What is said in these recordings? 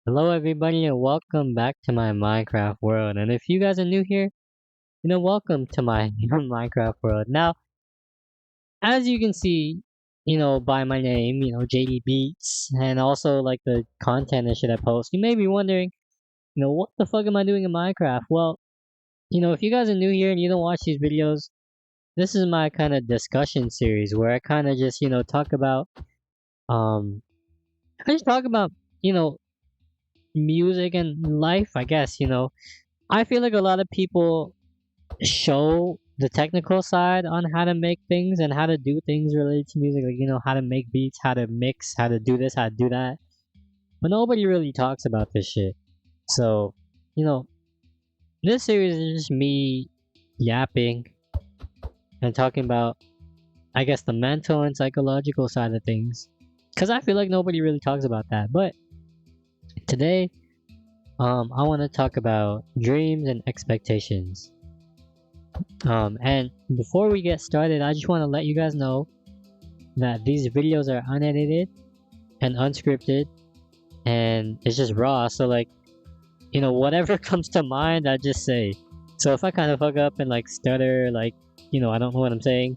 Hello everybody and welcome back to my Minecraft world. And if you guys are new here, welcome to my Minecraft world. Now, as you can see, by my name, JD Beats, and also like the content that should I post, you may be wondering, what the fuck am I doing in Minecraft? Well, if you guys are new here and you don't watch these videos, this is my kind of discussion series where I kind of just, talk about, um, I just talk about, you know, music and life, I guess, I feel like a lot of people show the technical side on how to make things and how to do things related to music, like how to make beats, how to mix, how to do this, how to do that. But nobody really talks about this shit. So, you know, this series is just me yapping and talking about, I guess, the mental and psychological side of things. Cause I feel like nobody really talks about that. But today, I want to talk about dreams and expectations. And before we get started, I just want to let you guys know that these videos are unedited and unscripted and it's just raw. So like, whatever comes to mind, I just say. So if I kind of fuck up and like stutter, like, I don't know what I'm saying.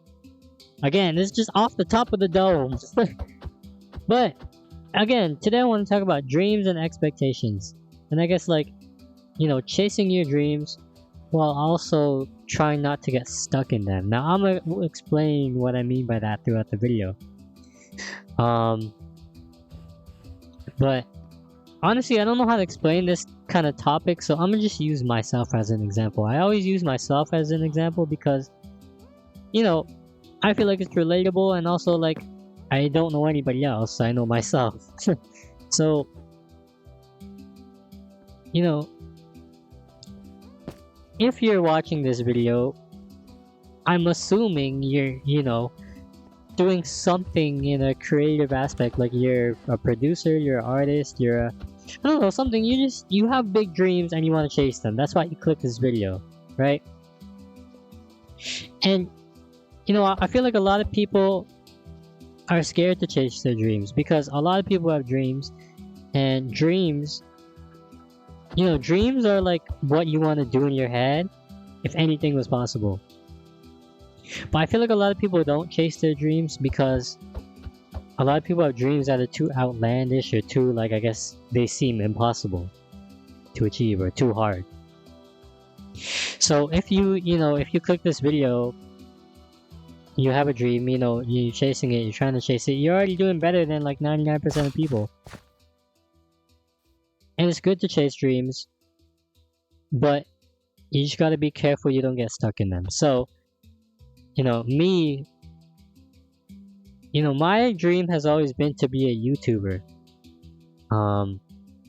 Again, this is just off the top of the dome. But again, today I want to talk about dreams and expectations. And I guess like, chasing your dreams while also trying not to get stuck in them. Now I'm gonna explain what I mean by that throughout the video. Um, but honestly, I don't know how to explain this kind of topic, so I'm gonna just use myself as an example. I always use myself as an example because, I feel like it's relatable and also like I don't know anybody else. I know myself. So, you know, if you're watching this video, I'm assuming you're, doing something in a creative aspect, like you're a producer, you're an artist, you're a, I don't know, something. You have big dreams and you want to chase them. That's why you click this video, right? And, I feel like a lot of people are scared to chase their dreams because a lot of people have dreams and dreams are like what you want to do in your head if anything was possible. But I feel like a lot of people don't chase their dreams because a lot of people have dreams that are too outlandish or too, like, I guess they seem impossible to achieve or too hard. So if if you click this video, you have a dream, you're chasing it, you're trying to chase it, you're already doing better than like 99% of people. And it's good to chase dreams, but you just gotta be careful you don't get stuck in them. So, me, my dream has always been to be a YouTuber.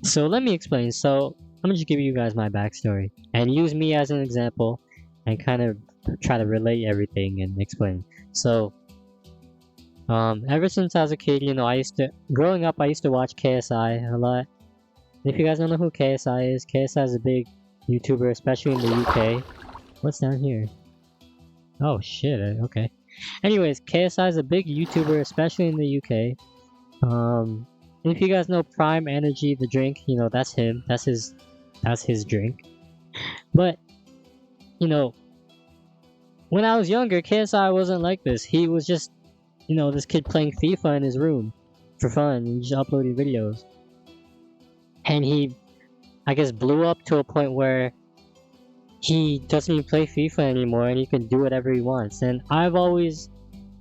So let me explain. So I'm gonna just give you guys my backstory and use me as an example and kind of try to relate everything and explain. So, ever since I was a kid, growing up, I used to watch KSI a lot. If you guys don't know who KSI is a big YouTuber, especially in the UK. What's down here? Oh shit, okay. Anyways, KSI is a big YouTuber, especially in the UK. If you guys know Prime Energy, the drink, that's him. That's his drink. But, when I was younger, KSI wasn't like this. He was just, this kid playing FIFA in his room for fun and just uploading videos. And he, I guess, blew up to a point where he doesn't even play FIFA anymore and he can do whatever he wants. And I've always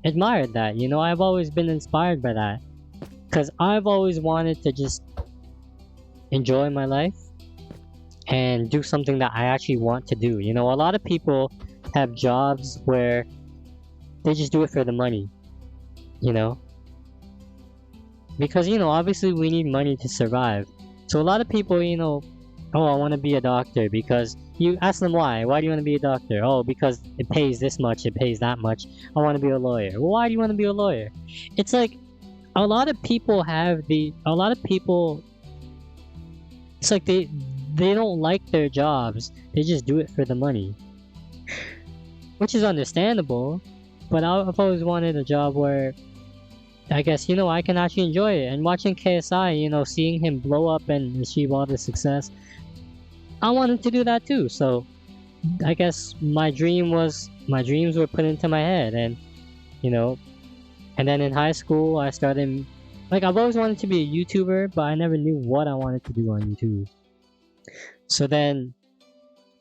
admired that, I've always been inspired by that. Because I've always wanted to just enjoy my life and do something that I actually want to do. A lot of people have jobs where they just do it for the money, Because, obviously we need money to survive. So a lot of people, oh, I want to be a doctor because you ask them why. Why do you want to be a doctor? Oh, because it pays this much, it pays that much. I want to be a lawyer. Well, why do you want to be a lawyer? It's like a lot of people it's like they don't like their jobs. They just do it for the money. Which is understandable, but I've always wanted a job where I guess, I can actually enjoy it. And watching KSI, seeing him blow up and achieve all this success, I wanted to do that too. So I guess my dreams were put into my head. And, you know, and then in high school, I started, like, I've always wanted to be a YouTuber, but I never knew what I wanted to do on YouTube. So then,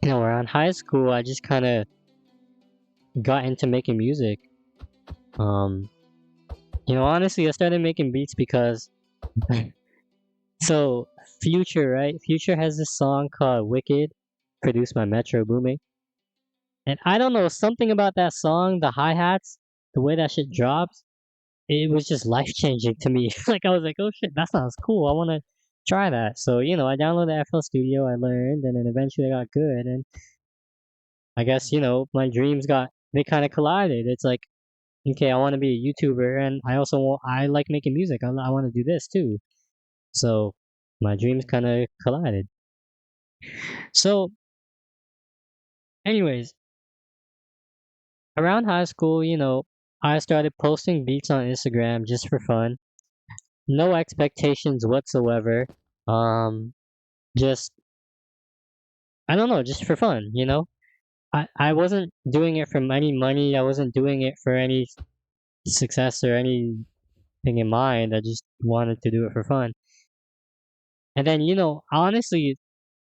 around high school, I just kind of got into making music. Um, honestly, I started making beats because so Future, right? Future has this song called Wicked, produced by Metro Boomin. And I don't know, something about that song, the hi-hats, the way that shit drops, it was just life-changing to me. Like I was like, oh shit, that sounds cool. I wanna try that. So, I downloaded FL Studio, I learned, and then eventually I got good. And I guess, my dreams they kind of collided. It's like, okay, I want to be a YouTuber, and I like making music. I want to do this too. So my dreams kind of collided. So, anyways, around high school, I started posting beats on Instagram just for fun. No expectations whatsoever. Um, just, I don't know, just for fun, I wasn't doing it for any money. I wasn't doing it for any success or anything in mind. I just wanted to do it for fun. And then, honestly,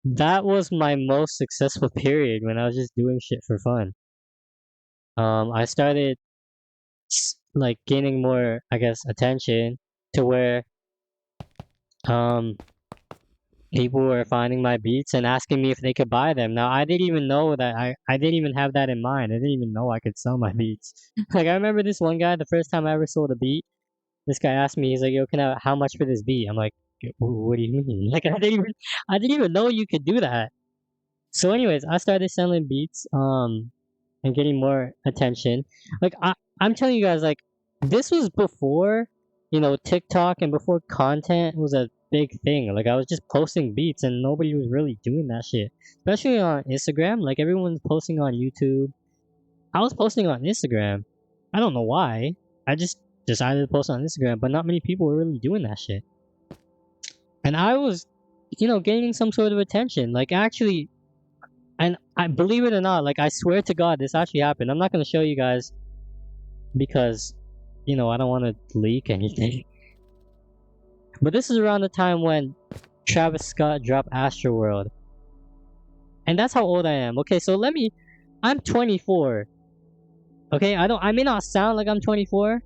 that was my most successful period when I was just doing shit for fun. I started like gaining more, I guess, attention to where um people were finding my beats and asking me if they could buy them. Now I didn't even know that I didn't even have that in mind. I didn't even know I could sell my beats. Like I remember this one guy, the first time I ever sold a beat, this guy asked me, he's like, "Yo, how much for this beat?" I'm like, What do you mean?" Like I didn't even know you could do that. So, anyways, I started selling beats, and getting more attention. Like I'm telling you guys, like this was before, TikTok and before content was a big thing. Like I was just posting beats and nobody was really doing that shit. Especially on Instagram. Like everyone's posting on YouTube. I was posting on Instagram. I don't know why. I just decided to post on Instagram, but not many people were really doing that shit. And I was, gaining some sort of attention. Like actually, and I believe it or not, like I swear to God, this actually happened. I'm not gonna show you guys because, I don't want to leak anything. But this is around the time when Travis Scott dropped Astroworld, and that's how old I am. Okay, so I'm 24. Okay, I may not sound like I'm 24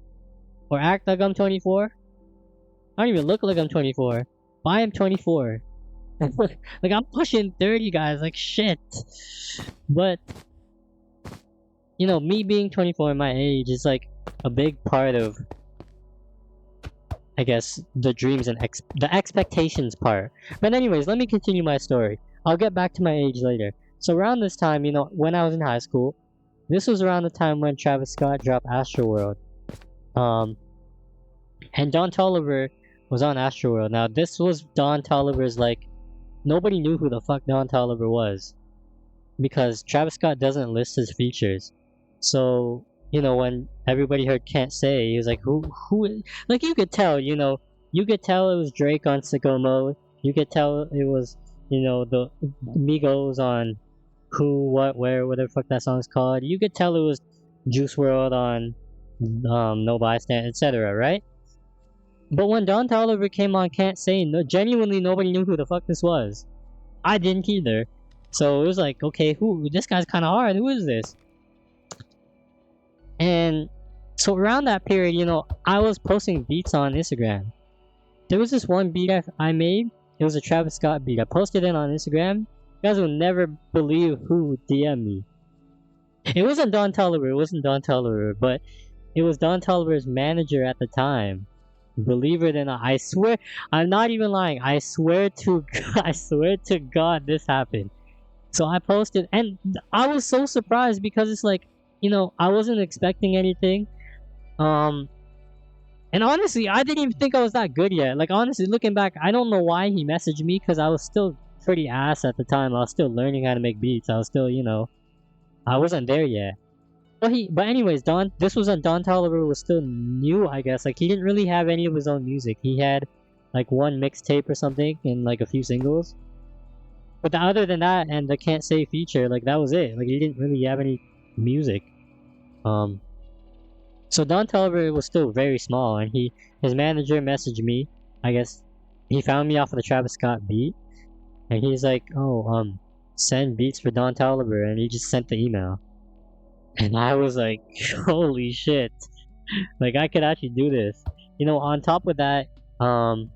or act like I'm 24. I don't even look like I'm 24, but I am 24. Like I'm pushing 30, guys. Like shit. But me being 24 my age is like a big part of, I guess, the dreams and the expectations part. But anyways, let me continue my story. I'll get back to my age later. So around this time, when I was in high school, this was around the time when Travis Scott dropped Astroworld. And Don Toliver was on Astroworld. Now this was Don Toliver's like, nobody knew who the fuck Don Toliver was because Travis Scott doesn't list his features. So, when everybody heard Can't Say, he was like, who, like you could tell, you could tell it was Drake on Sicko Mode. You could tell it was, the Migos on Who, What, Where, whatever the fuck that song's called. You could tell it was Juice WRLD on No Bystand, etc., right? But when Don Toliver came on Can't Say, no, genuinely nobody knew who the fuck this was. I didn't either. So it was like, okay, this guy's kind of hard. Who is this? And so around that period, I was posting beats on Instagram. There was this one beat I made. It was a Travis Scott beat. I posted it on Instagram. You guys will never believe who DM'd me. It wasn't Don Toliver, but it was Don Toliver's manager at the time. Believe it or not, I swear, I'm not even lying. I swear to God, this happened. So I posted, and I was so surprised because it's like, I wasn't expecting anything. And honestly, I didn't even think I was that good yet. Like honestly, looking back, I don't know why he messaged me because I was still pretty ass at the time. I was still learning how to make beats. I was still, I wasn't there yet. but anyways, this was when Don Toliver was still new, I guess. Like he didn't really have any of his own music. He had like one mixtape or something and like a few singles. But other than that and the Can't Say feature, like that was it. Like he didn't really have any music. Um, so Don Toliver was still very small, and his manager messaged me. I guess he found me off of the Travis Scott beat, and he's like, "Oh, send beats for Don Toliver," and he just sent the email. And I was like, "Holy shit! Like I could actually do this." On top of that, um,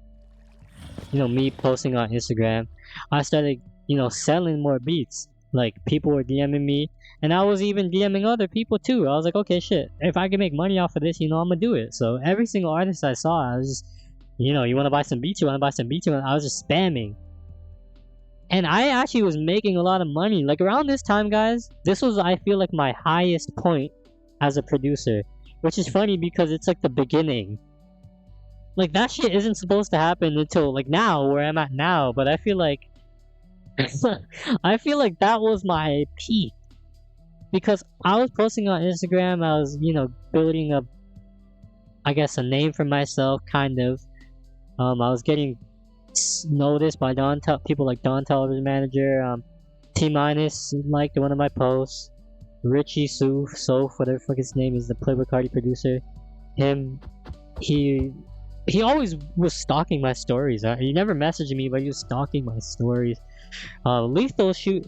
me posting on Instagram, I started, selling more beats. Like people were DMing me, and I was even DMing other people too. I was like, okay, shit, if I can make money off of this, I'm gonna do it. So every single artist I saw, I was just, you want to buy some beats, you want to buy some beats, I was just spamming. And I actually was making a lot of money. Like around this time, guys, this was, I feel like, my highest point as a producer, which is funny because it's like the beginning. Like that shit isn't supposed to happen until like now, where I'm at now. But I feel like I feel like that was my peak because I was posting on Instagram. I was, building up, I guess, a name for myself, kind of. I was getting noticed by people like Don Toliver's manager. T minus liked one of my posts. Richie Soph, whatever the fuck his name is, the Playboy Cardi producer. Him, he he always was stalking my stories. He never messaged me, but he was stalking my stories. Lethal Shoot.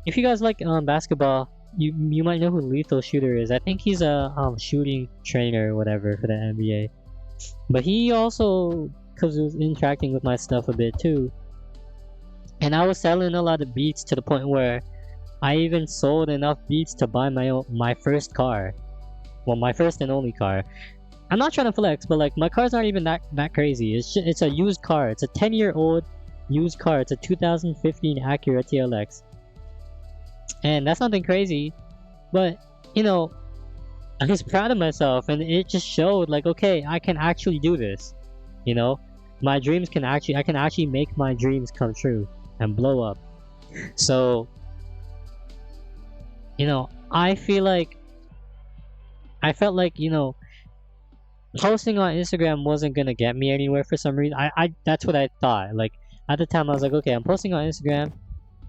If you guys like basketball, you might know who Lethal Shooter is. I think he's a shooting trainer or whatever for the NBA. But he also, because he was interacting with my stuff a bit too, and I was selling a lot of beats to the point where I even sold enough beats to buy my first car. Well, my first and only car. I'm not trying to flex, but like my car's not even that crazy. It's a used car. It's a 10-year-old used car. It's a 2015 Acura TLX, and that's nothing crazy. But I was proud of myself, and it just showed like, okay, I can actually do this. My dreams I can actually make my dreams come true and blow up. So, I feel like I felt like posting on Instagram wasn't gonna get me anywhere for some reason. I That's what I thought. Like at the time, I was like, okay, I'm posting on Instagram.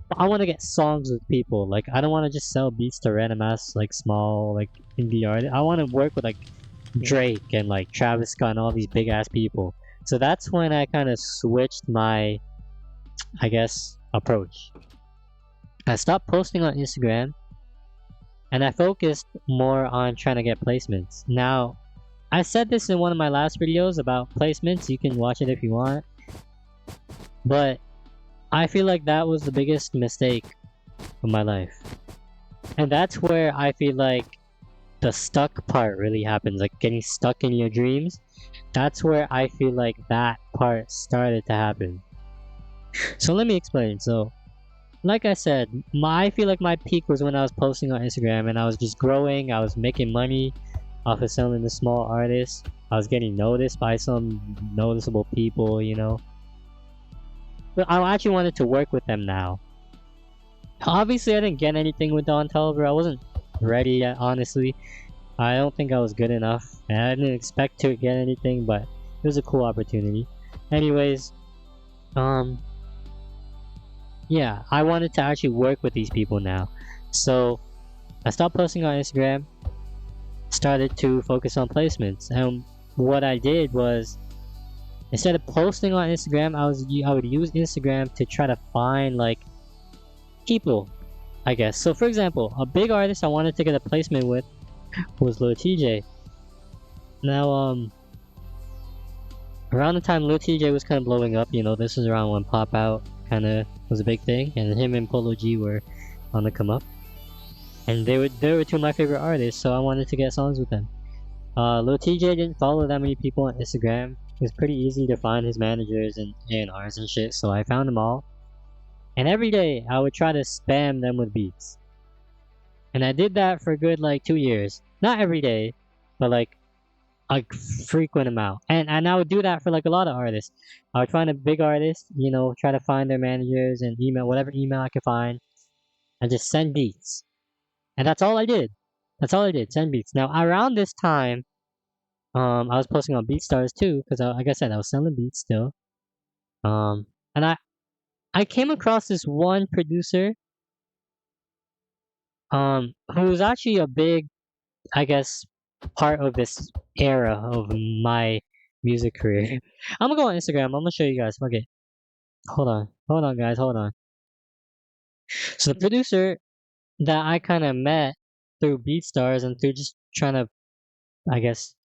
But I want to get songs with people. Like I don't want to just sell beats to random ass like small like indie artists. I want to work with like Drake and like Travis Scott and all these big ass people. So that's when I kind of switched my, I guess, approach. I stopped posting on Instagram, and I focused more on trying to get placements. Now, I said this in one of my last videos about placements. You can watch it if you want. But I feel like that was the biggest mistake of my life. And that's where I feel like the stuck part really happens. Like getting stuck in your dreams. That's where I feel like that part started to happen. So let me explain. So, like I said, I feel like my peak was when I was posting on Instagram and I was just growing. I was making money off of selling to small artists. I was getting noticed by some noticeable people, But I actually wanted to work with them now. Obviously, I didn't get anything with Don Toliver. I wasn't ready yet, honestly. I don't think I was good enough. And I didn't expect to get anything, but it was a cool opportunity. Anyways, yeah, I wanted to actually work with these people now. So I stopped posting on Instagram, started to focus on placements. And what I did was, instead of posting on Instagram, I would use Instagram to try to find like people, I guess. So for example, a big artist I wanted to get a placement with was Lil TJ. Now around the time Lil TJ was kind of blowing up, this was around when Pop Out kind of was a big thing, and him and Polo G were on the come up, and they were two of my favorite artists, so I wanted to get songs with them. Lil TJ didn't follow that many people on Instagram. It was pretty easy to find his managers and A&Rs and shit, so I found them all. And every day, I would try to spam them with beats. And I did that for a good, 2 years. Not every day, but, a frequent amount. And I would do that for, a lot of artists. I would find a big artist, try to find their managers and email, whatever email I could find, and just send beats. And that's all I did. That's all I did, send beats. Now around this time, I was posting on BeatStars too, because like I said, I was selling beats still. Um, and I came across this one producer, who was actually a big, I guess, part of this era of my music career. I'm gonna go on Instagram. I'm gonna show you guys. Okay, hold on, guys, hold on. So the producer that I kind of met through BeatStars and through just trying to, I guess.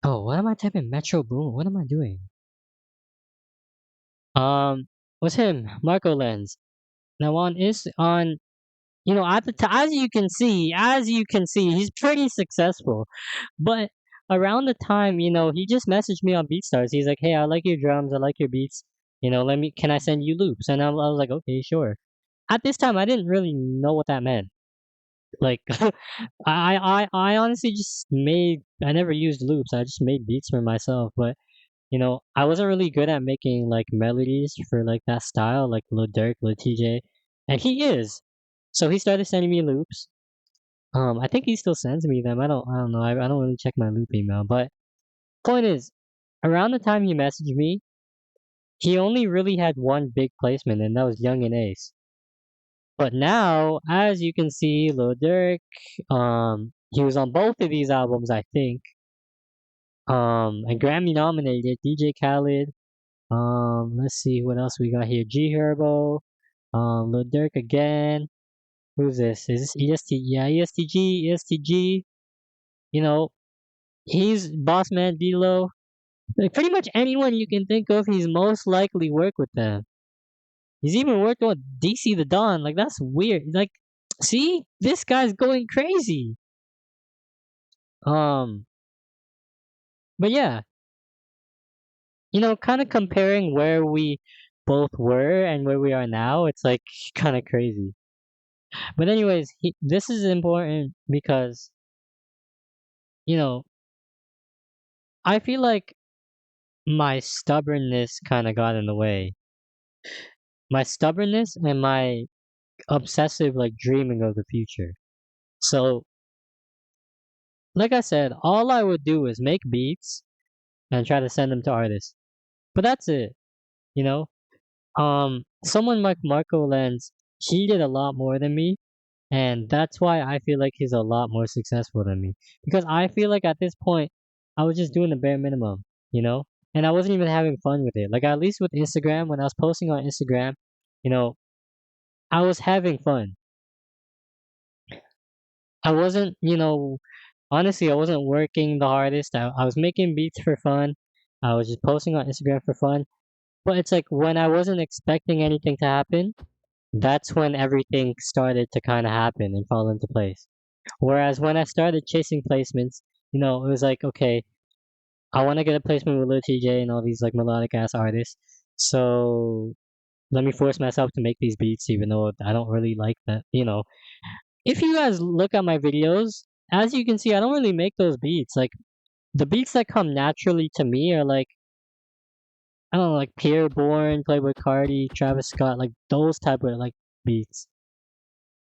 Oh, what am I typing? Metro Boom. What am I doing? Was him, Marco Lens. Now on at the as you can see, he's pretty successful. But around the time, he just messaged me on BeatStars. He's like, "Hey, I like your drums. I like your beats. Can I send you loops?" And I was like, "Okay, sure." At this time, I didn't really know what that meant. Like, I honestly just I never used loops. I just made beats for myself. But I wasn't really good at making like melodies for like that style, like Lil Durk, Lil TJ, and he is. So he started sending me loops. I think he still sends me them. I don't know. I don't really check my loop email. But point is, around the time he messaged me, he only really had one big placement, and that was Young and Ace. But now, as you can see, Lil Durk, he was on both of these albums, I think. And Grammy nominated DJ Khaled. Let's see what else we got here. G Herbo, Lil Durk again. Who's this? Is this EST? Yeah, ESTG, ESTG. You know, he's Boss Man D-Lo. Like pretty much anyone you can think of, he's most likely worked with them. He's even worked with DC the Don. Like that's weird. Like, see, this guy's going crazy. Um, but yeah, kind of comparing where we both were and where we are now, it's like kind of crazy. But anyways, this is important because you know I feel like my stubbornness kind of got in the way. My stubbornness and my obsessive like dreaming of the future. So, like I said, all I would do is make beats and try to send them to artists. But that's it, you know? Someone like Marco Lenz, he did a lot more than me, and that's why I feel like he's a lot more successful than me. Because I feel like at this point, I was just doing the bare minimum, you know? And I wasn't even having fun with it. Like at least with Instagram, when I was posting on Instagram, you know, I was having fun. I wasn't, honestly, I wasn't working the hardest. I was making beats for fun. I was just posting on Instagram for fun. But it's like when I wasn't expecting anything to happen, that's when everything started to kind of happen and fall into place. Whereas when I started chasing placements, it was like, okay, I want to get a placement with Lil TJ and all these like melodic ass artists. So let me force myself to make these beats, even though I don't really like that. If you guys look at my videos, as you can see, I don't really make those beats. Like the beats that come naturally to me are like I don't know, like Pierre Bourne, Playboy Cardi, Travis Scott, like those type of like beats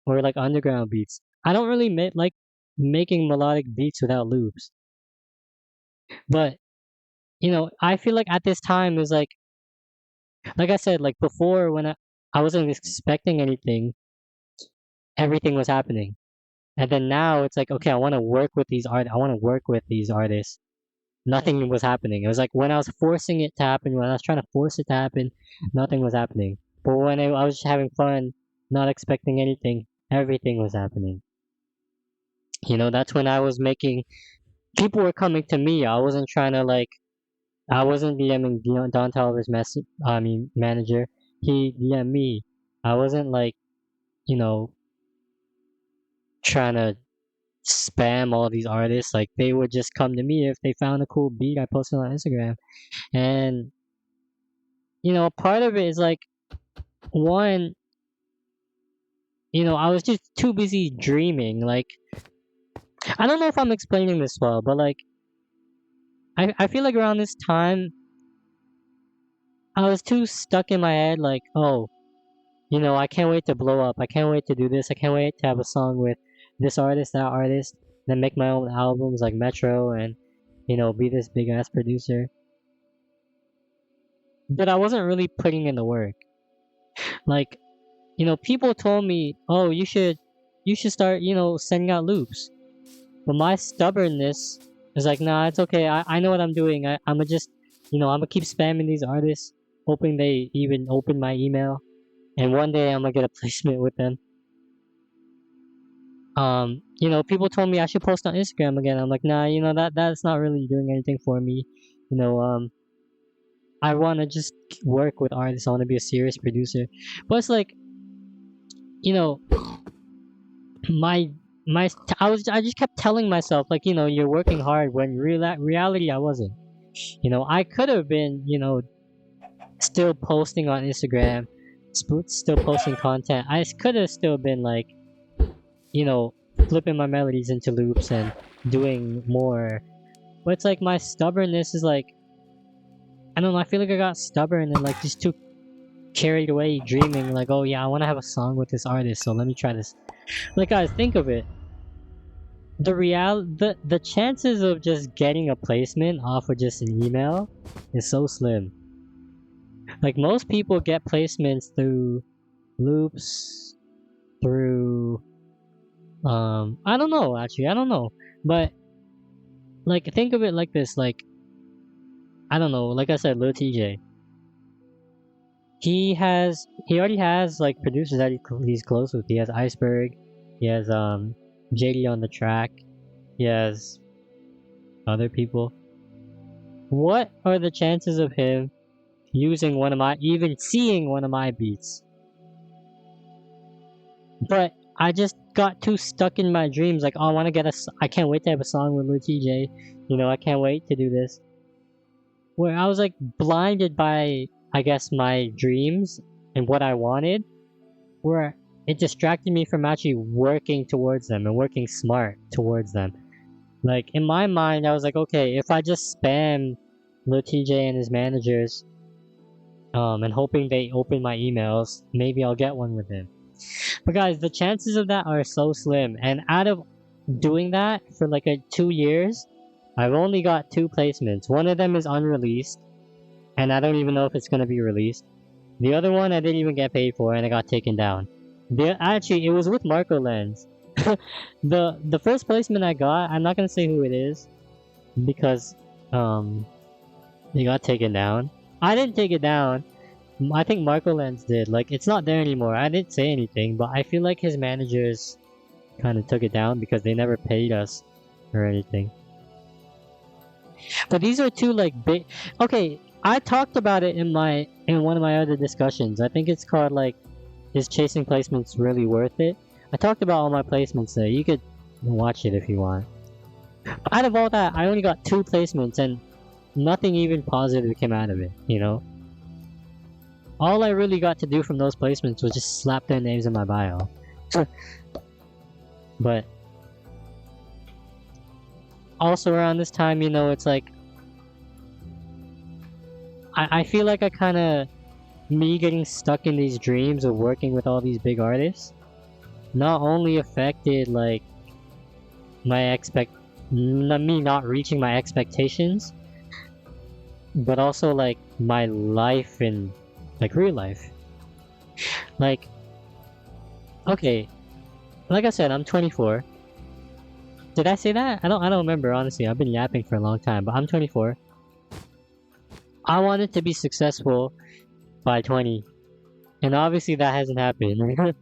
or like underground beats. I don't really make like making melodic beats without loops. But I feel like at this time is like I said, like before when I wasn't expecting anything, everything was happening. And then now it's like, okay, I want to work with these I want to work with these artists. Nothing was happening. It was like when I was forcing it to happen, when I was trying to force it to happen, nothing was happening. But when I was just having fun, not expecting anything, everything was happening. That's when I was making, people were coming to me. I wasn't trying to like, I wasn't DMing Don Toliver's manager. He DM'd me. I wasn't like, you know, trying to spam all these artists. Like they would just come to me if they found a cool beat I posted on Instagram. And part of it is like one, I was just too busy dreaming. Like I don't know if I'm explaining this well, but like I feel like around this time I was too stuck in my head like, oh, I can't wait to blow up. I can't wait to do this. I can't wait to have a song with this artist, that artist, then make my own albums like Metro and, be this big ass producer. But I wasn't really putting in the work. Like, people told me, "Oh, you should start, sending out loops." But my stubbornness is like, "Nah, it's okay. I know what I'm doing. I'ma just, I'ma keep spamming these artists, hoping they even open my email, and one day I'm gonna get a placement with them." People told me I should post on Instagram again. I'm like, "Nah, that's not really doing anything for me." You know, um, I want to just work with artists. I want to be a serious producer. But it's like, you know, my I just kept telling myself like, you're working hard when reality I wasn't. I could have been, still posting on Instagram, still posting content. I could have still been like, you know, flipping my melodies into loops and doing more. But it's like my stubbornness is like, I don't know, I feel like I got stubborn and like just too carried away dreaming like, oh yeah, I want to have a song with this artist, so let me try this. Like, guys, think of it. The chances of just getting a placement off of just an email is so slim. Like, most people get placements through loops, through I don't know, actually, I don't know. But like, think of it like this, like, I don't know, like I said, Lil TJ. He already has like producers that he's close with. He has Iceberg, he has JD on the track, he has other people. What are the chances of him using even seeing one of my beats? But I just got too stuck in my dreams. Like, oh, I can't wait to have a song with Lil TJ. I can't wait to do this. Where I was like blinded by, I guess, my dreams and what I wanted, where it distracted me from actually working towards them and working smart towards them. Like, in my mind, I was like, okay, if I just spam Lil TJ and his managers, and hoping they open my emails, maybe I'll get one with him. But guys, the chances of that are so slim. And out of doing that for like 2 years, I've only got 2 placements. One of them is unreleased, and I don't even know if it's gonna be released. The other one I didn't even get paid for, and it got taken down. Actually, it was with Marco Lens. The first placement I got, I'm not gonna say who it is, because it got taken down. I didn't take it down. I think Marco Lens did. Like, it's not there anymore. I didn't say anything, but I feel like his managers kind of took it down because they never paid us or anything. But these are two like big. Okay, I talked about it in one of my other discussions. I think it's called like, is chasing placements really worth it? I talked about all my placements there. You could watch it if you want. But out of all that, I only got 2 placements and nothing even positive came out of it. All I really got to do from those placements was just slap their names in my bio. But also around this time, it's like I feel like me getting stuck in these dreams of working with all these big artists not only affected like me not reaching my expectations, but also like my life in like real life. Like, okay, like I said, I'm 24. Did I say that? I don't remember, honestly. I've been yapping for a long time, but I'm 24. I wanted to be successful by 20. And obviously that hasn't happened.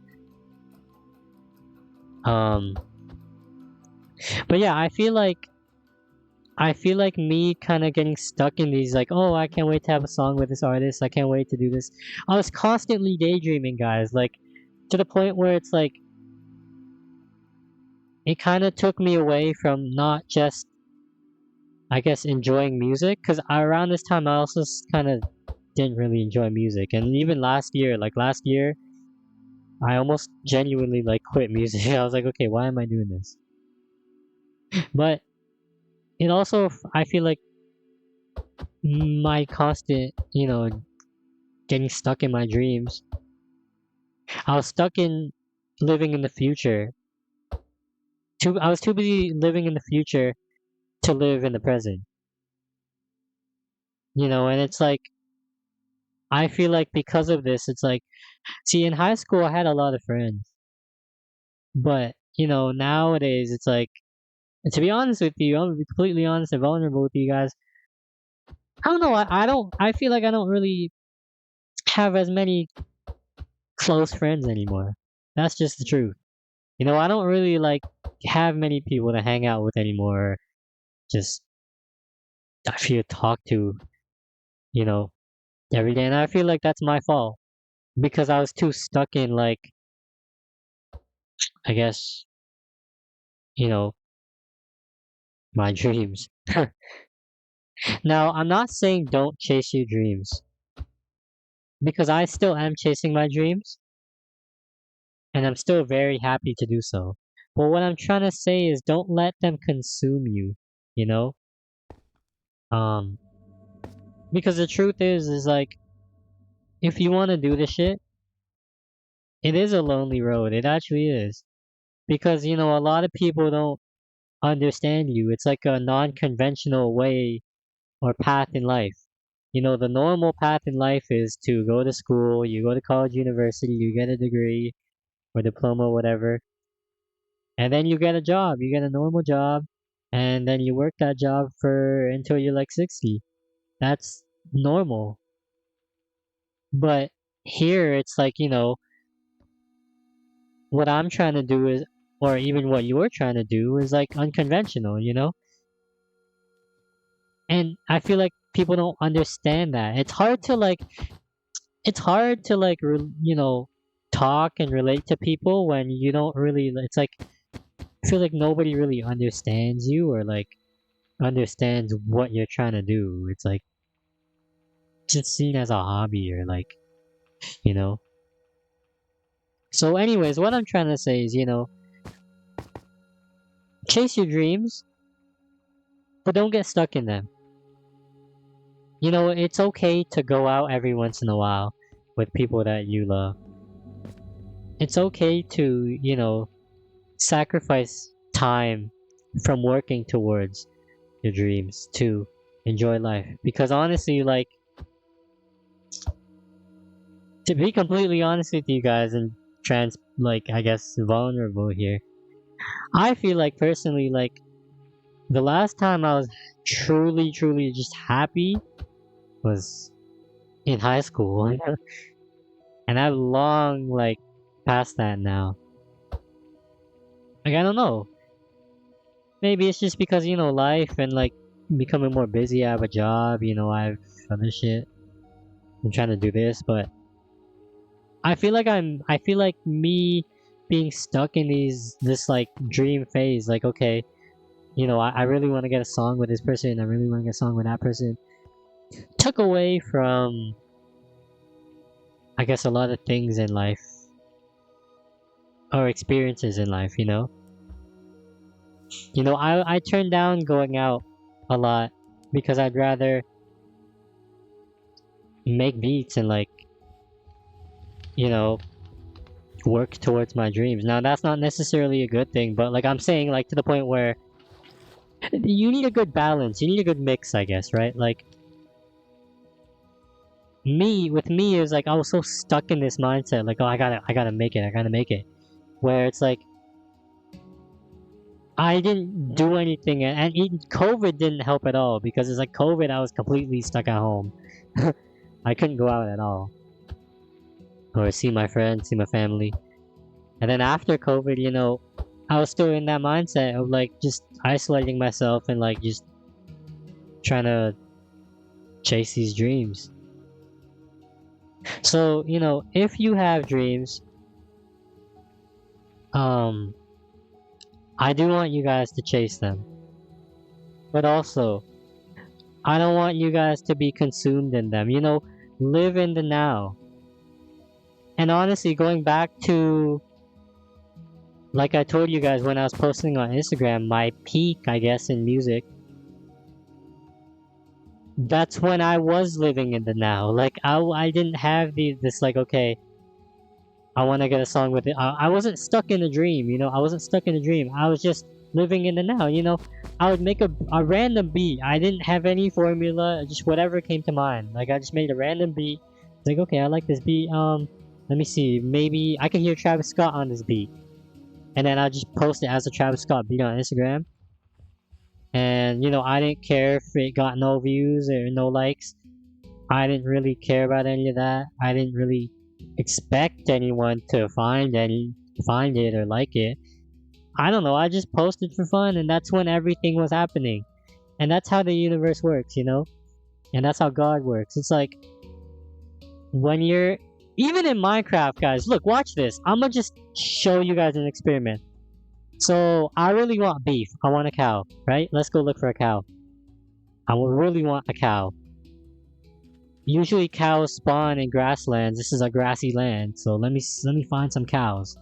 um but yeah, I feel like me kind of getting stuck in these like, oh, I can't wait to have a song with this artist. I can't wait to do this. I was constantly daydreaming, guys, like to the point where it's like it kind of took me away from not just, I guess, enjoying music, because around this time I also kind of didn't really enjoy music. And even last year, I almost genuinely like quit music. I was like, okay, why am I doing this? But it also, I feel like my constant, getting stuck in my dreams. I was stuck in living in the future I was too busy living in the future to live in the present. And it's like I feel like because of this, it's like, see, in high school I had a lot of friends, but nowadays it's like, to be honest with you, I'm gonna be completely honest and vulnerable with you guys. I don't know. I don't. I feel like I don't really have as many close friends anymore. That's just the truth. I don't really like have many people to hang out with anymore. Or just I feel talk to, you know, every day, and I feel like that's my fault because I was too stuck in like, I guess, you know, my dreams. Now, I'm not saying don't chase your dreams because I still am chasing my dreams and I'm still very happy to do so. But what I'm trying to say is don't let them consume you, you know? Um, because the truth is like, if you want to do this shit, it is a lonely road. It actually is. Because, a lot of people don't understand you. It's like a non-conventional way or path in life. The normal path in life is to go to school, you go to college, university, you get a degree or diploma, whatever, and then you get a job. You get a normal job, and then you work that job for until you're like 60. That's normal. But here, it's like, what I'm trying to do is, or even what you're trying to do is like unconventional. And I feel like people don't understand that. It's hard to talk and relate to people when you don't really, it's like, I feel like nobody really understands you or like understands what you're trying to do. It's like just seen as a hobby or like, you know. So anyways, what I'm trying to say is, chase your dreams, but don't get stuck in them. It's okay to go out every once in a while with people that you love. It's okay to, sacrifice time from working towards your dreams to enjoy life. Because honestly, like, to be completely honest with you guys and like, I guess, vulnerable here, I feel like personally, like, the last time I was truly, truly just happy was in high school. And I've long, like, past that now. Like, I don't know. Maybe it's just because, life and, like, becoming more busy. I have a job, I have other shit. I'm trying to do this, but I feel like me being stuck in this, like, dream phase, like, okay, I really want to get a song with this person, I really want to get a song with that person, took away from, I guess, a lot of things in life, or experiences in life. I turned down going out a lot because I'd rather make beats and, like, you know, work towards my dreams. Now, that's not necessarily a good thing, but, like, I'm saying, like, to the point where you need a good balance. You need a good mix, I guess, right? Like, with me, is like I was so stuck in this mindset, like, oh, I gotta make it, I gotta make it. Where it's like, I didn't do anything, and even COVID didn't help at all because it's like COVID, I was completely stuck at home. I couldn't go out at all or see my friends, see my family. And then after COVID, I was still in that mindset of like just isolating myself and like just trying to chase these dreams. So, if you have dreams, um, I do want you guys to chase them. But also, I don't want you guys to be consumed in them. Live in the now. And honestly, going back to, like I told you guys when I was posting on Instagram, my peak, I guess, in music, that's when I was living in the now. Like, I didn't have this, like, okay, I want to get a song with it. I wasn't stuck in a dream, I wasn't stuck in a dream. I was just living in the now. I would make a random beat. I didn't have any formula, just whatever came to mind. Like I just made a random beat. It's like, okay, I like this beat. Let me see. Maybe I can hear Travis Scott on this beat, and then I'll just post it as a Travis Scott beat on Instagram. And I didn't care if it got no views or no likes. I didn't really care about any of that. I didn't really expect anyone to find it or like it. I don't know. I just posted for fun, and that's when everything was happening. And that's how the universe works. And that's how God works. It's like when you're even in Minecraft, guys. Look, watch this. I'm gonna just show you guys an experiment. So I really want beef. I want a cow, right? Let's go look for a cow. I really want a cow. Usually cows spawn in grasslands. This is a grassy land, so let me find some cows.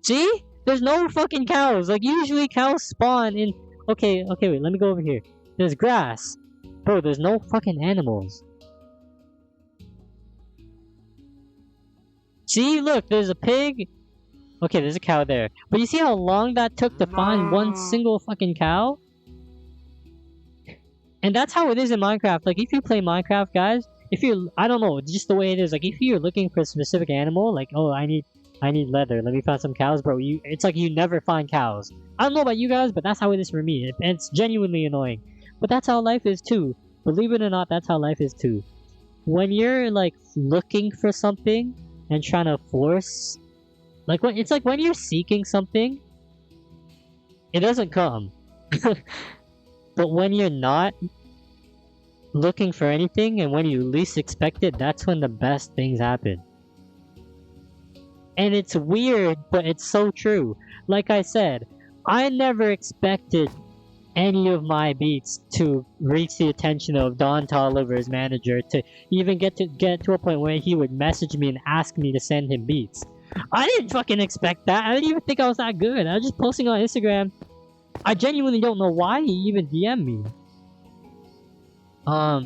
See? There's no fucking cows. Like usually cows spawn in. Okay, wait. Let me go over here. There's grass, bro. There's no fucking animals. See, look. There's a pig. Okay, there's a cow there. But you see how long that took to find one single fucking cow? And that's how it is in Minecraft. Like, if you play Minecraft, guys, I don't know, just the way it is. Like, if you're looking for a specific animal, like, oh, I need leather. Let me find some cows, bro. It's like you never find cows. I don't know about you guys, but that's how it is for me. And it's genuinely annoying. But that's how life is too. Believe it or not, that's how life is too. When you're like looking for something and trying to force, it's like when you're seeking something, it doesn't come. But when you're not looking for anything and when you least expect it, that's when the best things happen. And it's weird, but it's so true. Like I said, I never expected any of my beats to reach the attention of Don Tolliver's manager, to even get to a point where he would message me and ask me to send him beats. I didn't fucking expect that. I didn't even think I was that good. I was just posting on Instagram. I genuinely don't know why he even DM'd me.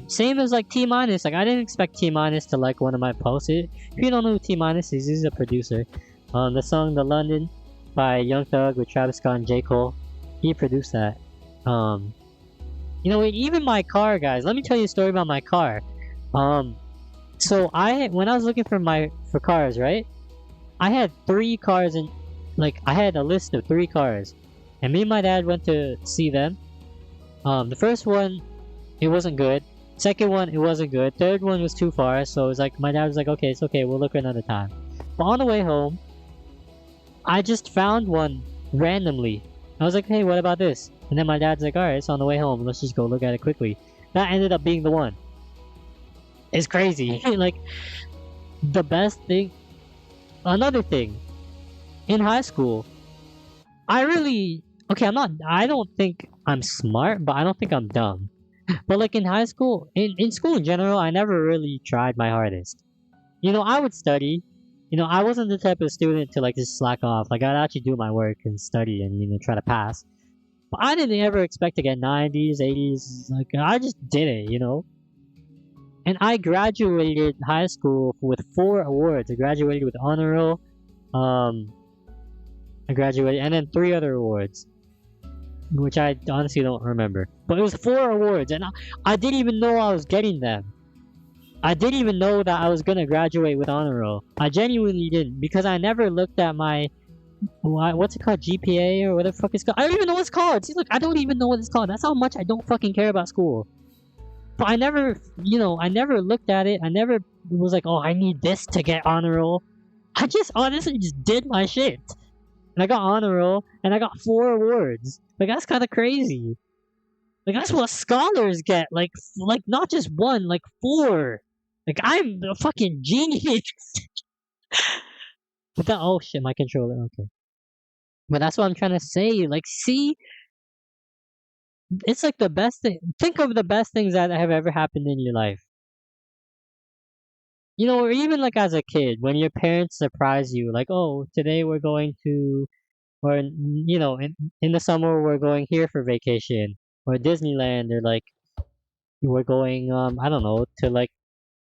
Same as like T Minus. Like I didn't expect T Minus to like one of my posts. If you don't know who T Minus is, he's a producer. The song "The London" by Young Thug with Travis Scott and J. Cole, he produced that. Even my car, guys. Let me tell you a story about my car. So when I was looking for cars, right? I had 3 cars and I had a list of 3 cars, and me and my dad went to see them. The first one, it wasn't good. Second one, it wasn't good. Third one was too far, so it was like my dad was like, "Okay, it's okay. We'll look another time." But on the way home, I just found one randomly. I was like, "Hey, what about this?" And then my dad's like, "Alright, it's on the way home. Let's just go look at it quickly." That ended up being the one. It's crazy. Like, the best thing... Another thing. In high school, I don't think I'm smart, but I don't think I'm dumb. But like in high school, in school in general, I never really tried my hardest. I would study. I wasn't the type of student to like just slack off. Like I'd actually do my work and study and try to pass. But I didn't ever expect to get 90s, 80s. Like I just did it. And I graduated high school with 4 awards. I graduated with honor roll. I graduated, and then 3 other awards, which I honestly don't remember. But it was 4 awards, and I didn't even know I was getting them. I didn't even know that I was gonna graduate with honor roll. I genuinely didn't, because I never looked at my what's it called, GPA or whatever the fuck it's called. I don't even know what it's called. See, look, I don't even know what it's called. That's how much I don't fucking care about school. But I never looked at it. I never was like, oh, I need this to get honor roll. I just honestly just did my shit. And I got honor roll, and I got 4 awards. Like, that's kind of crazy. Like, that's what scholars get. Like not just 1, like 4. Like, I'm a fucking genius. But that, oh shit, my controller, okay. But that's what I'm trying to say. Like, see? It's like the best thing. Think of the best things that have ever happened in your life. Or even like as a kid, when your parents surprise you, like, oh, today we're going to, or, in the summer we're going here for vacation, or Disneyland, or like, we're going, I don't know, to like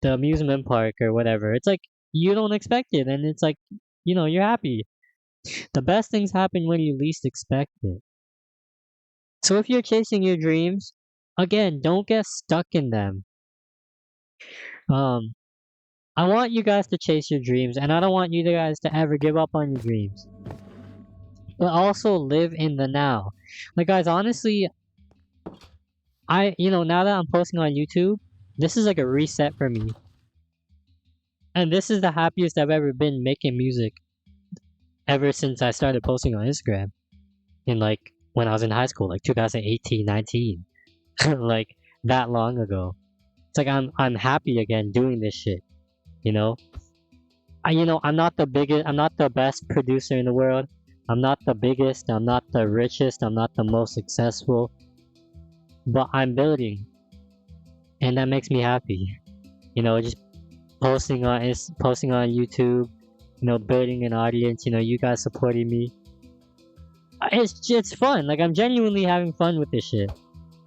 the amusement park or whatever. It's like, you don't expect it, and it's like, you're happy. The best things happen when you least expect it. So if you're chasing your dreams, again, don't get stuck in them. Um, I want you guys to chase your dreams, and I don't want you guys to ever give up on your dreams. But also live in the now. Like guys, honestly, now that I'm posting on YouTube, this is like a reset for me. And this is the happiest I've ever been making music ever since I started posting on Instagram. In like when I was in high school, like 2018, 19. Like that long ago. It's like I'm happy again doing this shit, you know? I'm not the biggest, I'm not the best producer in the world. I'm not the biggest, I'm not the richest, I'm not the most successful, but I'm building, and that makes me happy. Just posting on YouTube, building an audience, you guys supporting me. It's fun. Like I'm genuinely having fun with this shit.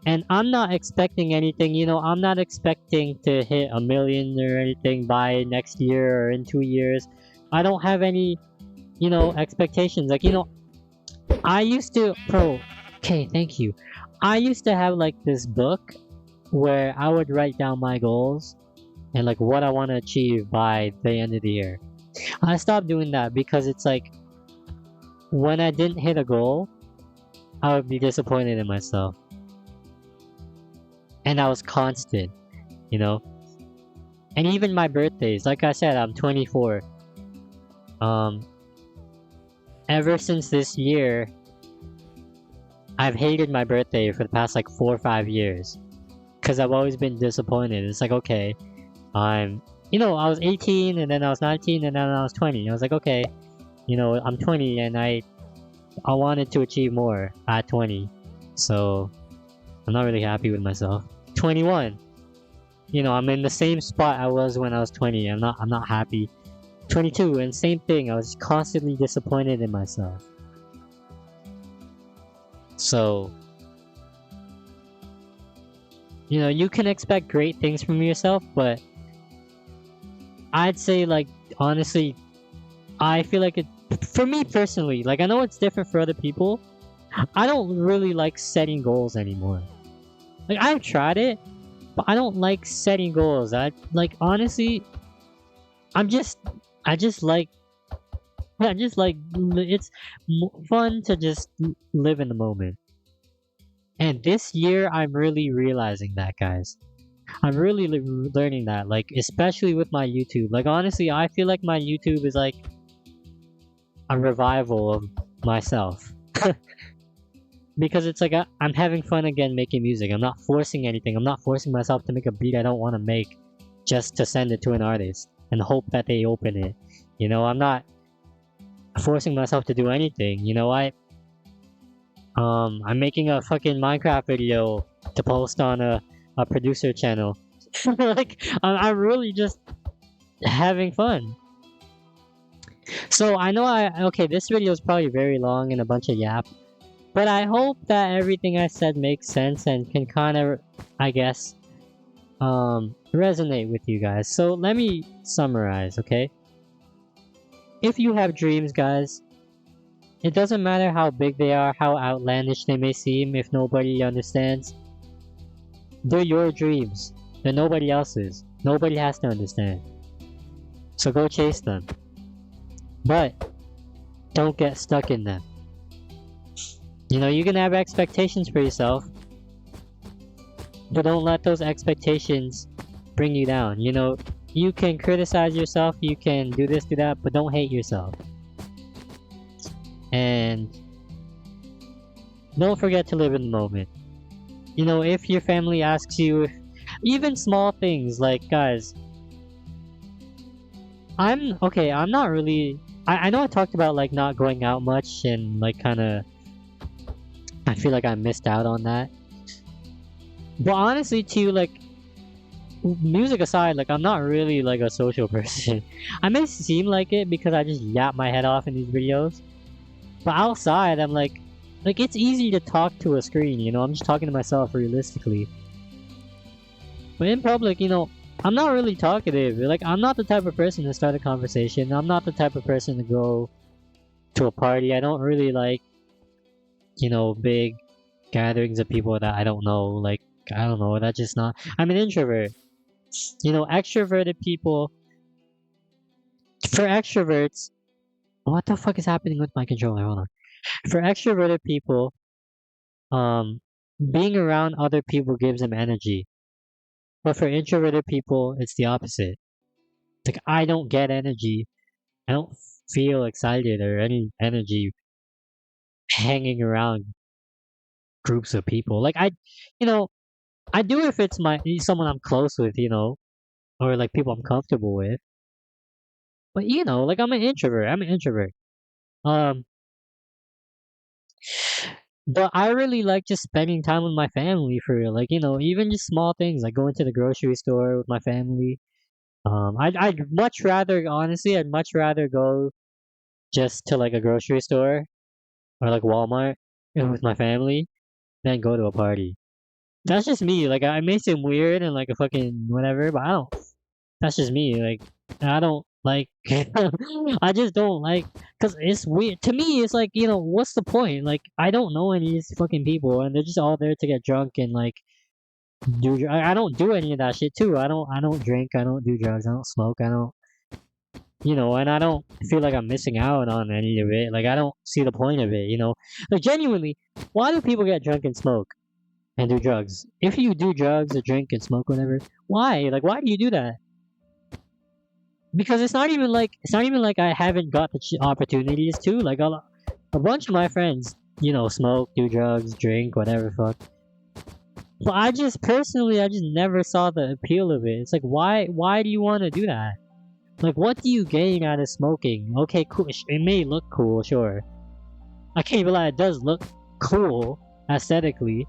And I'm not expecting anything, I'm not expecting to hit 1 million or anything by next year or in 2 years. I don't have any, expectations. Like, I used to, okay, thank you. I used to have like this book where I would write down my goals and like what I want to achieve by the end of the year. I stopped doing that because it's like when I didn't hit a goal, I would be disappointed in myself. And I was constant, And even my birthdays, like I said, I'm 24. Ever since this year, I've hated my birthday for the past like 4 or 5 years. Because I've always been disappointed. It's like, okay, I was 18 and then I was 19 and then I was 20. I was like, okay, I'm 20 and I wanted to achieve more at 20. So I'm not really happy with myself. 21. I'm in the same spot I was when I was 20. I'm not happy. 22, and same thing. I was constantly disappointed in myself. So, you can expect great things from yourself, but I'd say, like, honestly, I feel like for me personally, like, I know it's different for other people. I don't really like setting goals anymore. Like, I've tried it, but I don't like setting goals. Honestly, I just like, it's fun to just live in the moment. And this year, I'm really realizing that, guys. I'm really learning that, like, especially with my YouTube. Like, honestly, I feel like my YouTube is like a revival of myself. Because it's like I'm having fun again making music. I'm not forcing anything. I'm not forcing myself to make a beat I don't want to make just to send it to an artist and hope that they open it. I'm not forcing myself to do anything. I'm making a fucking Minecraft video to post on a producer channel. Like, I'm really just having fun. So I know okay, this video is probably very long and a bunch of yap. But I hope that everything I said makes sense and can kind of, I guess, resonate with you guys. So let me summarize, okay? If you have dreams, guys, it doesn't matter how big they are, how outlandish they may seem if nobody understands. They're your dreams. They're nobody else's. Nobody has to understand. So go chase them. But don't get stuck in them. You can have expectations for yourself, but don't let those expectations bring you down. You can criticize yourself, you can do this, do that, but don't hate yourself. And don't forget to live in the moment. If your family asks you, even small things like, guys, I'm not really, I know I talked about like not going out much and like kind of, I feel like I missed out on that. But honestly, too, like, music aside, like, I'm not really, like, a social person. I may seem like it because I just yap my head off in these videos. But outside, I'm like, it's easy to talk to a screen, I'm just talking to myself realistically. But in public, I'm not really talkative. Like, I'm not the type of person to start a conversation. I'm not the type of person to go to a party. I don't really like, big gatherings of people that I don't know. Like, I don't know, that's just not. I'm an introvert. Extroverted people, for extroverts, what the fuck is happening with my controller? Hold on. For extroverted people, um, being around other people gives them energy. But for introverted people, it's the opposite. Like, I don't get energy. I don't feel excited or any energy hanging around groups of people. Like, you know, I do if it's someone I'm close with, or like people I'm comfortable with. But like I'm an introvert. I'm an introvert. Um, but I really like just spending time with my family for real. Like, even just small things like going to the grocery store with my family. I'd much rather, honestly, I'd much rather go just to like a grocery store or like Walmart with my family than go to a party. That's just me. Like, I may seem weird and like a fucking whatever, but I don't. That's just me. Like, I don't like. I just don't like, cause it's weird to me. It's like, what's the point? Like, I don't know any of these fucking people, and they're just all there to get drunk and like do. I don't do any of that shit too. I don't drink. I don't do drugs. I don't smoke. I don't. And I don't feel like I'm missing out on any of it. Like, I don't see the point of it. Like, genuinely, why do people get drunk and smoke and do drugs? If you do drugs or drink and smoke, whatever, why? Like, why do you do that? Because it's not even like I haven't got the opportunities to. Like, a bunch of my friends, smoke, do drugs, drink, whatever, fuck. But I just never saw the appeal of it. It's like, why do you want to do that? Like, what do you gain out of smoking? Okay, cool. It may look cool, sure. I can't even lie, it does look cool aesthetically.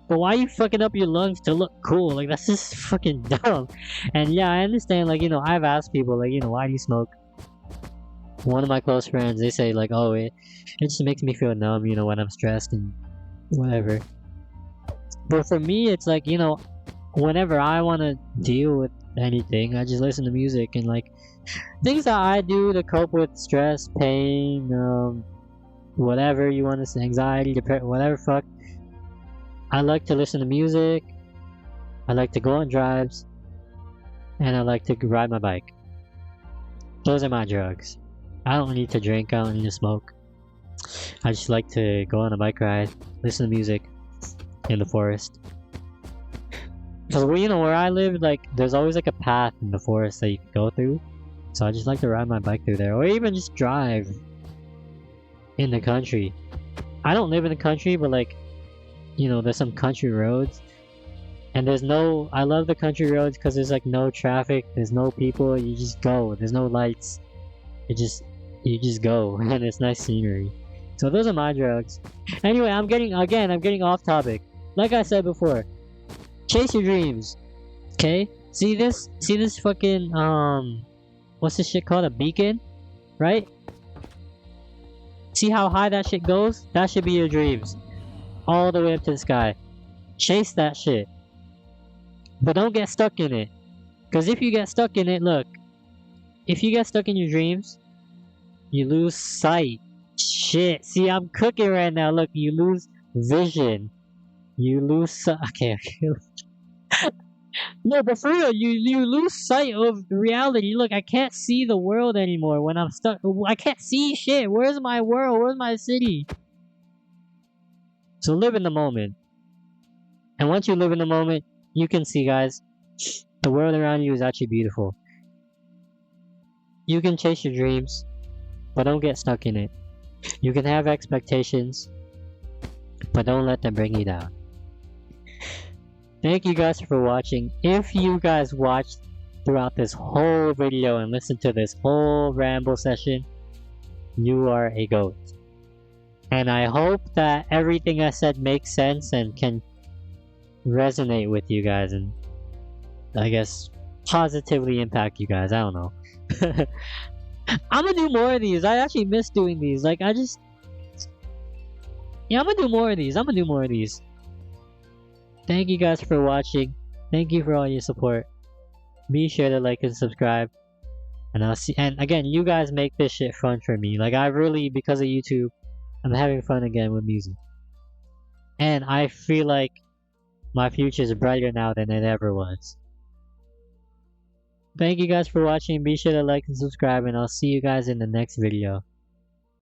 But why are you fucking up your lungs to look cool? Like, that's just fucking dumb. And yeah, I understand, like, I've asked people, like, why do you smoke? One of my close friends, they say, like, oh, it just makes me feel numb, when I'm stressed and whatever. But for me, it's like, whenever I want to deal with anything, I just listen to music and, like, things that I do to cope with stress, pain, whatever you want to say, anxiety, depression, whatever, fuck. I like to listen to music, I like to go on drives, and I like to ride my bike. Those are my drugs. I don't need to drink, I don't need to smoke. I just like to go on a bike ride, listen to music in the forest. Because, where I live, like, there's always, like, a path in the forest that you can go through. So I just like to ride my bike through there, or even just drive in the country. I don't live in the country, but, like, there's some country roads, and I love the country roads because there's like no traffic, there's no people, you just go, there's no lights, you just go, and it's nice scenery. So those are my drugs. Anyway, I'm getting off topic. Like I said before, chase your dreams, okay? See this fucking, what's this shit called, a beacon, right? See how high that shit goes? That should be your dreams. All the way up to the sky. Chase that shit. But don't get stuck in it. Because if you get stuck in it, look. If you get stuck in your dreams, you lose sight. Shit. See, I'm cooking right now. Look, you lose vision. You lose okay. No, but for real, you lose sight of reality. Look, I can't see the world anymore when I'm stuck. I can't see shit. Where's my world? Where's my city? So live in the moment. And once you live in the moment, you can see, guys, the world around you is actually beautiful. You can chase your dreams, but don't get stuck in it. You can have expectations, but don't let them bring you down. Thank you guys for watching. If you guys watched throughout this whole video and listened to this whole ramble session, you are a goat. And I hope that everything I said makes sense and can resonate with you guys and, I guess, positively impact you guys. I don't know. I'm gonna do more of these. I actually miss doing these. Like, yeah, I'm gonna do more of these. Thank you guys for watching. Thank you for all your support. Be sure to like and subscribe. And I'll see. And again, you guys make this shit fun for me. Like I really, because of YouTube, I'm having fun again with music. And I feel like my future is brighter now than it ever was. Thank you guys for watching. Be sure to like and subscribe, and I'll see you guys in the next video.